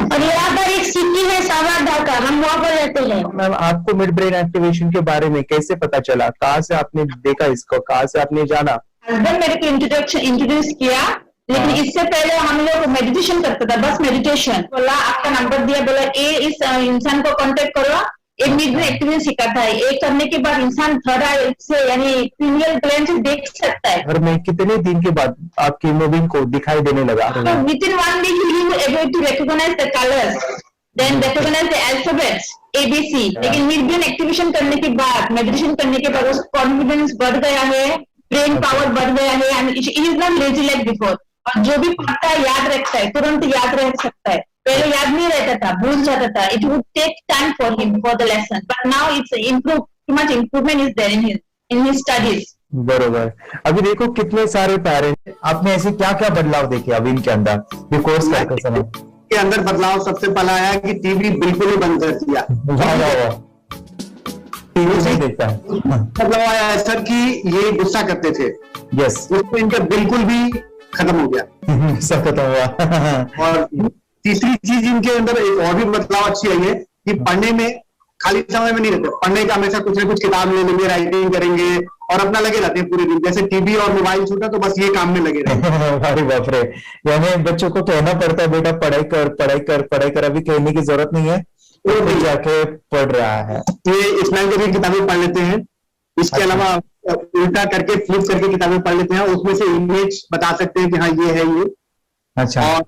और यहाँ पर एक सिटी है सावारढाका, हम वहाँ पर रहते हैं। मैम, आपको मिड ब्रेन एक्टिवेशन के बारे में कैसे पता चला? कहाँ से आपने देखा इसको, कहाँ से आपने जाना? हस्बैंड मेरे को इंट्रोड्यूस किया, लेकिन इससे पहले हम लोग मेडिटेशन करते थे, बस मेडिटेशन। बोला आपका नंबर दिया, बोला ये इस इंसान को कांटेक्ट करो, एक मिड ब्रेन एक्टिवेशन सिखाता है। एक करने के बाद इंसान थर्ड आई से यानी पिनियल ग्लैंड से देख सकता है। और मैं कितने दिन के बाद आपकी मूविंग को दिखाई देने लगा? Within 1 week you able to recognize the colors then they recognize the alphabets ABC। लेकिन मिड ब्रेन एक्टिवेशन करने के बाद, मेडिटेशन करने के बाद उसका कॉन्फिडेंस बढ़ गया है, ब्रेन पावर बढ़ गया है, and it is not lazy like before. और जो भी पढ़ता है याद रखता है, तुरंत याद रख सकता है। पहले याद नहीं रहता था, भूल जाता था। It would take time for him for the lesson, but now it's improve, too much improvement is there in his studies. बरोबर। अभी देखो कितने सारे पेरेंट्स, आपने ऐसे क्या क्या बदलाव देखे अभी इनके अंदर ये कोर्स करते समय? के अंदर बदलाव सबसे पहला आया कि टीवी बिल्कुल ही बंद कर दिया। टीवी नहीं देखता है। बदलाव आया है सर कि ये गुस्सा करते थे, यस, उसको इनका बिल्कुल भी खत्म हो गया। सब खत्म हुआ। और तीसरी चीज इनके अंदर एक और भी बदलाव अच्छी आई है कि पढ़ने में खाली समय में नहीं रहते, पढ़ने का हमेशा कुछ ना कुछ किताब ले लेंगे, राइटिंग करेंगे और अपना लगे रहते हैं पूरे दिन। जैसे टीवी और मोबाइल छूटा तो बस ये काम में लगे रहते। अरे बाप रे, यानी बच्चों को कहना पड़ता है बेटा पढ़ाई कर पढ़ाई कर पढ़ाई कर, अभी कहने की जरूरत नहीं है, वो भी जाके पढ़ रहा है। ये स्माइल करके किताबें पढ़ लेते हैं, इसके अलावा उल्टा करके फ्लिप करके किताबें पढ़ लेते हैं, उसमें से इमेज बता सकते हैं कि हाँ ये है ये। अच्छा। और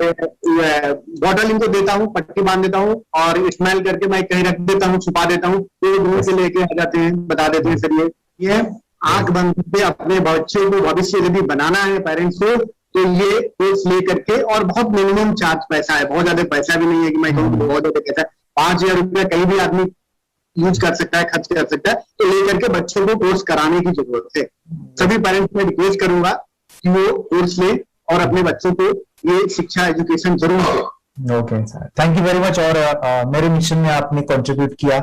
बॉटल इनको देता हूँ, पट्टी बांध देता हूँ और स्माइल करके मैं कहीं रख देता हूँ, छुपा देता हूँ, तो ढूंढ के लेके आ जाते हैं, बता देते हैं सर ये आंख बंद करके अपने बच्चे को भविष्य यदि बनाना है पेरेंट्स को, तो ये कोर्स ले करके, और बहुत मिनिमम चार्ज पैसा है, बहुत ज्यादा पैसा भी नहीं है कि मैं कहूँ बहुत ज्यादा पैसा है। 5,000 रुपया कहीं भी आदमी यूज कर सकता है, खर्च कर सकता है, तो लेकर के बच्चों को कोर्स कराने की जरूरत है। सभी पेरेंट्स में रिक्वेस्ट करूंगा कि वो कोर्स लें और अपने बच्चों को ये शिक्षा एजुकेशन जरूर दें। Okay sir, thank you very much. और मेरे मिशन में आपने कंट्रीब्यूट किया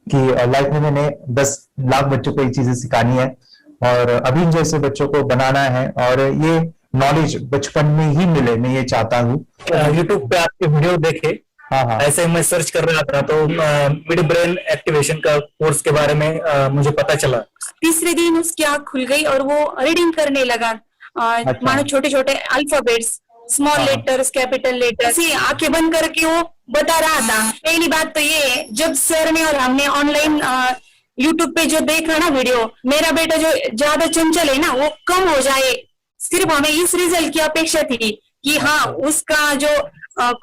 कि लाइफ में मैंने 10 लाख बच्चों को ये चीजें सिखानी है और अभी जैसे बच्चों को बनाना है, और ये नॉलेज बचपन में ही मिले, मैं ये चाहता हूँ। यूट्यूब पे आपके वीडियो देखे, हाँ, ऐसे ही मैं सर्च कर रहा था तो मिड ब्रेन एक्टिवेशन का कोर्स के बारे में मुझे पता चला। तीसरे दिन उसकी आंख खुल गई और वो रीडिंग करने लगा। मानो छोटे छोटे alphabets, small letters, capital letters, ऐसी आंखें बंद करके वो बता रहा था। पहली बात तो ये है, जब सर ने और हमने ऑनलाइन यूट्यूब पे जो देखा ना वीडियो, मेरा बेटा जो ज्यादा चंचल है ना वो कम हो जाए, सिर्फ हमें इस रिजल्ट की अपेक्षा थी कि हाँ उसका जो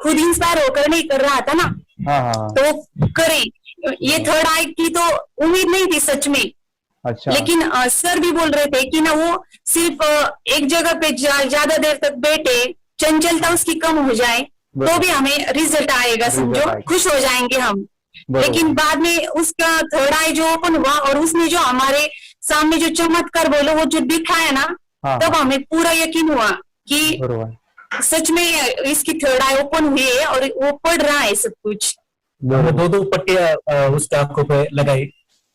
खुद इंस्पायर होकर नहीं कर रहा था ना, तो करे। ये थर्ड आई की तो उम्मीद नहीं थी सच में। अच्छा। लेकिन सर भी बोल रहे थे कि ना वो सिर्फ एक जगह पे ज्यादा देर तक बैठे, चंचलता उसकी कम हो जाए तो भी हमें रिजल्ट आएगा, समझो खुश हो जाएंगे हम। लेकिन बाद में उसका थर्ड आई जो ओपन हुआ और उसने जो हमारे सामने जो चमत्कार बोलो वो जो दिखाया ना, तब हमें पूरा यकीन हुआ कि सच में इसकी थर्ड आई ओपन हुई है और वो पढ़ रहा है सब कुछ। हमने 2 पट्टियां उसके आंखों पे लगाई,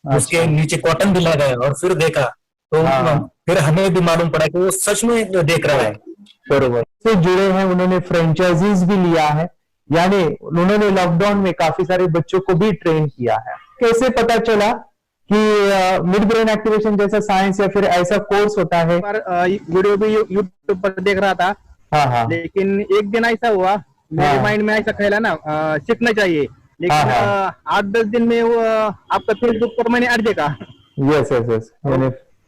उसके नीचे कॉटन भी लगाया और फिर देखा तो फिर हमें भी मालूम पड़ा कि वो सच में देख रहा है। बरोबर से जुड़े हैं, उन्होंने फ्रेंचाइजीज भी लिया है, यानी उन्होंने लॉकडाउन में काफी सारे बच्चों को भी ट्रेन किया है। कैसे पता चला कि मिड ब्रेन एक्टिवेशन जैसा साइंस या फिर ऐसा कोर्स होता है? वीडियो भी यूट्यूब पर देख रहा था। हाँ। लेकिन एक दिन ऐसा हुआ, मेरे माइंड में ऐसा ख्याल ना सीखना चाहिए, लेकिन 8-10 दिन में वो आपका फेसबुक पर मैंने ऐड देखा। यस।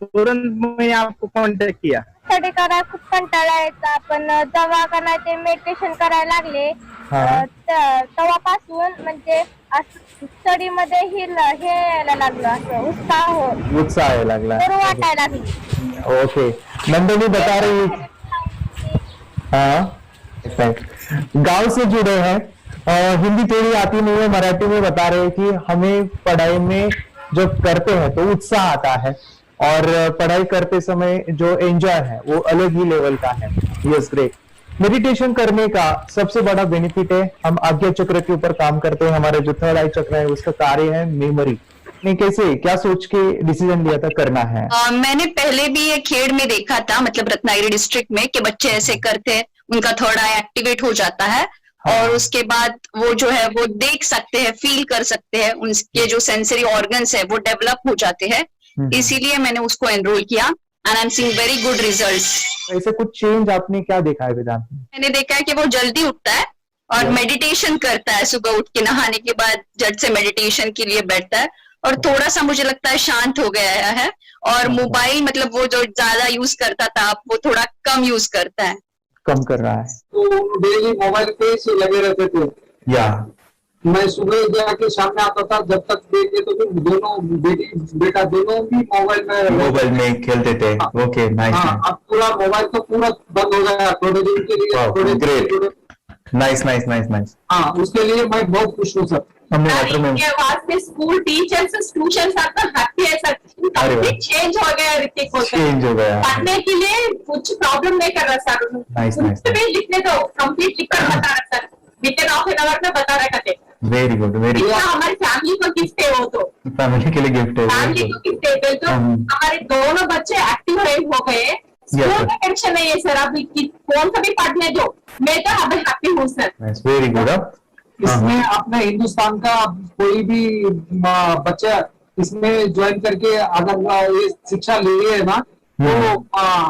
तुरंत मैंने आपको कॉन्टॅक्ट किया। स्टडी करायला खूप कंटाळा यायचा, पण जेव्हा ते मेडिटेशन करायला लागले तेव्हापासून म्हणजे स्टडी मध्ये हे यायला लागलं, असं उत्साह यायला लागला, बरं वाटायला लागली। ओके, नंदिनी बता रही, हाँ गांव से जुड़े हैं, हिंदी थोड़ी आती नहीं है, मराठी में बता रहे हैं कि हमें पढ़ाई में जब करते हैं तो उत्साह आता है और पढ़ाई करते समय जो एंजॉय है वो अलग ही लेवल का है। Yes, great. मेडिटेशन करने का सबसे बड़ा बेनिफिट है, हम आज्ञा चक्र के ऊपर काम करते हैं, हमारा जो थर्ड आई चक्र है उसका कार्य है मेमोरी। नहीं, कैसे क्या सोच के डिसीजन लिया था करना है? मैंने पहले भी ये खेड़ में देखा था, मतलब रत्नागिरी डिस्ट्रिक्ट में, कि बच्चे ऐसे करते हैं, उनका थर्ड आई एक्टिवेट हो जाता है और उसके बाद वो जो है वो देख सकते हैं, फील कर सकते हैं, उनके जो सेंसरी ऑर्गन्स है वो डेवलप हो जाते हैं। इसीलिए मैंने उसको एनरोल किया and I am seeing very good results. ऐसे कुछ चेंज आपने क्या देखा है वेदांत में? मैंने देखा है कि वो जल्दी उठता है और मेडिटेशन करता है, सुबह उठ के नहाने के बाद झट से मेडिटेशन के लिए बैठता है और थोड़ा सा मुझे लगता है शांत हो गया है, और मोबाइल मतलब वो जो ज्यादा यूज करता था वो थोड़ा कम यूज करता है, कम कर रहा है। तो डेली मोबाइल पे से लगे रहते थे, या मैं सुबह जाके शाम में आता था, जब तक देखे तो फिर दोनों बेटा दोनों भी मोबाइल में खेलते थे। Okay, nice. अब पूरा मोबाइल तो पूरा बंद हो गया थोड़े दिन के लिए। Great, nice nice nice nice. हाँ, उसके लिए मैं बहुत खुश हूँ सर। के बाद में स्कूल टीचर्स ट्यूशन आपका हैप्पी है सर, कंप्लीट चेंज हो गया ऋतिक को, चेंज हो गया, पढ़ने के लिए कुछ प्रॉब्लम नहीं कर रहा सर। Nice nice. लिखने दो, कंप्लीट लिखकर बता रहा sir, with in half an hour में बता रहा कहते। Very good, very good. हमारी फैमिली को गिफ्ट है, वो तो फैमिली के लिए गिफ्ट है, फैमिली को गिफ्ट है। तो हमारे दोनों बच्चे एक्टिव हो गए, स्कूल का टेंशन नहीं है सर, अभी कौन सा भी पढ़ने दो, मैं तो अब हैप्पी हूँ सर। Very good. इसमें अपने हिंदुस्तान का कोई भी बच्चा इसमें ज्वाइन करके अगर ये शिक्षा लिए है ना, तो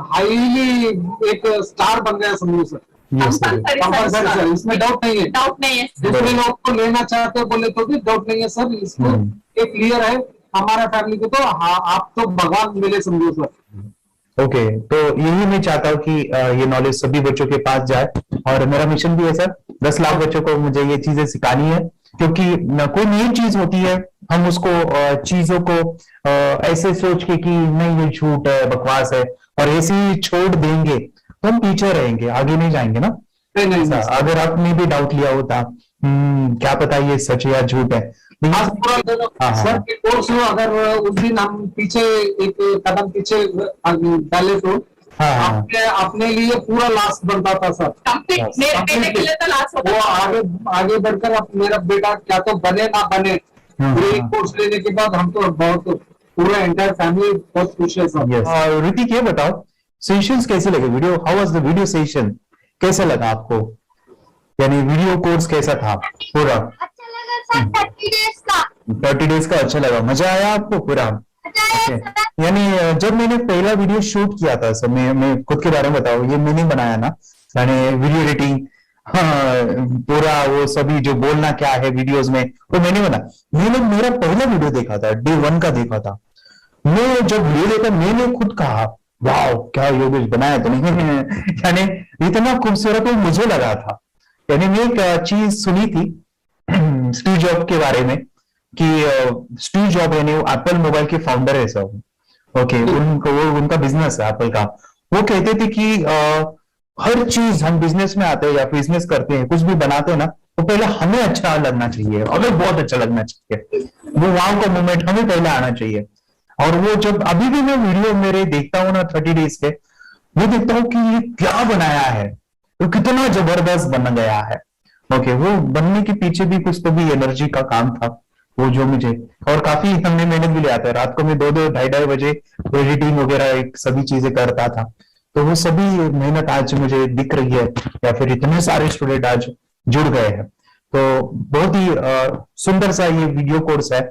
हाईली एक स्टार बन गया समझो सर। कंपल्सरी सर, इसमें डाउट नहीं है। डाउट नहीं है। दूसरे लोग को लेना चाहते हो बोले तो भी डाउट नहीं है सर, इसको एक क्लियर है हमारा फैमिली को। तो आप तो भगवान मिले समझो सर। ओके, तो यही मैं चाहता हूँ कि ये नॉलेज सभी बच्चों के पास जाए, और मेरा मिशन भी है सर, 10 लाख बच्चों को मुझे ये चीजें सिखानी है, क्योंकि कोई नई चीज होती है, हम उसको चीजों को ऐसे सोच के कि नहीं ये झूठ है, बकवास है, और ऐसे ही छोड़ देंगे तो हम पीछे रहेंगे, आगे नहीं जाएंगे ना। नहीं, अगर आपने भी डाउट लिया होता क्या पता ये सच या झूठ है। सर के कोर्स हो, अगर उस दिन हम पीछे एक कदम पीछे डाले तो अपने लिए पूरा लास्ट बनता था सर। वो आगे बढ़कर अब मेरा बेटा क्या तो बने ना बने, कोर्स लेने के बाद हम तो बहुत पूरा एंटायर फैमिली बहुत खुश है सर। ऋतिक ये बताओ, सेशंस कैसे लगे video? How was the video session? कैसा लगा आपको, यानी वीडियो कोर्स कैसा था पूरा? अच्छा लगा सर, 30 डेज का अच्छा लगा, मजा आया आपको पूरा? यानी जब मैंने पहला वीडियो शूट किया था सर, मैं खुद के बारे में बताऊं, ये मैंने बनाया ना, यानी वीडियो एडिटिंग, पूरा वो सभी जो बोलना क्या है वीडियोस में वो मैंने बना। मैंने मेरा पहला वीडियो देखा था, डे 1 का देखा था। मैं जब वीडियो देखा मैंने खुद कहा वाह क्या योगेश बनाया तो नहीं यानी इतना खूबसूरत वो मुझे लगा था। यानी मैं एक चीज सुनी थी स्टीव जॉब के बारे में, कि स्टीव जॉब यानी एप्पल मोबाइल के फाउंडर है सब, ओके, उनका बिजनेस है एप्पल का। वो कहते थे कि हर चीज हम बिजनेस में आते हैं या बिजनेस करते हैं, कुछ भी बनाते हैं ना, तो पहले हमें अच्छा लगना चाहिए, हमें बहुत अच्छा लगना चाहिए, वो वाव का मोमेंट हमें पहले आना चाहिए। और वो जब अभी भी मैं वीडियो मेरे देखता हूँ ना 30 डेज के, मैं देखता हूँ कि ये क्या बनाया है, तो कितना जबरदस्त बन गया है। ओके, वो बनने के पीछे भी कुछ तो भी एनर्जी का काम था वो, जो मुझे और काफी हमने मेहनत भी लिया था। रात को मैं 2-2 ढाई बजे एडिटिंग वगैरह सब चीजें करता था, तो वो सभी मेहनत आज मुझे दिख रही है, या फिर इतने सारे स्टूडेंट आज जुड़ गए हैं। तो बहुत ही सुंदर सा ये वीडियो कोर्स है,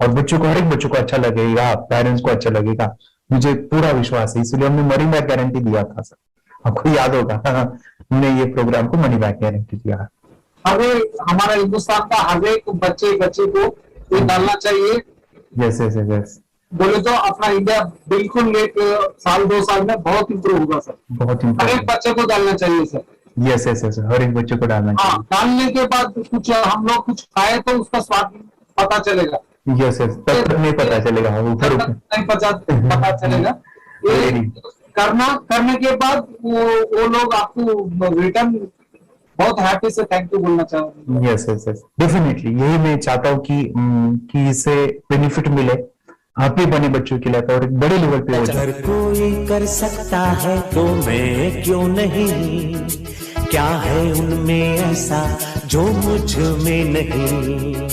और बच्चों को, हर एक बच्चों को अच्छा लगेगा, पेरेंट्स को अच्छा लगेगा, मुझे पूरा विश्वास है। इसलिए हमने मनी बैक गारंटी दिया था सर, आपको याद होगा हमने ये प्रोग्राम को मनी बैक गारंटी दिया। हमें हमारा हिंदुस्तान का हर एक बच्चे को ये डालना चाहिए। यस यस यस, बोले तो अपना इंडिया बिल्कुल एक साल 2 साल में बहुत इम्प्रूव होगा सर। बहुत हर एक बच्चे को डालना चाहिए सर। यस यस यस, हर एक बच्चे को डालना चाहिए। डालने के बाद कुछ हम लोग कुछ खाए तो उसका स्वाद पता चलेगा। यस यस, तब तक नहीं पता चलेगा, नहीं पता चलेगा। करने के बाद वो लोग आपको रिटर्न बहुत हैप्पी से थैंक यू बोलना चाहूंगा। यस यस यस, डेफिनेटली यही मैं चाहता हूँ कि इससे बेनिफिट मिले हैप्पी बने बच्चों के लिए, और एक बड़े लेवल पे हो जाए। अगर कोई कर सकता है तो मैं क्यों नहीं, क्या है उनमें ऐसा जो मुझ में नहीं।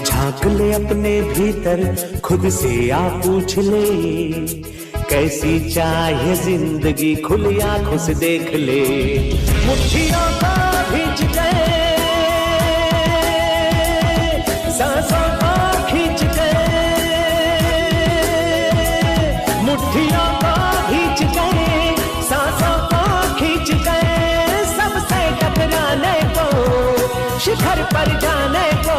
झांक ले अपने भीतर, खुद से आ पूछ ले, कैसी चाहे जिंदगी, खुली आंखों से देख ले। मुट्ठियों को खींच गए, सांसों को खींच गए, मुट्ठियों को खींच गए, सांसों को खींच गए, सबसे टकराने को, शिखर पर जाने को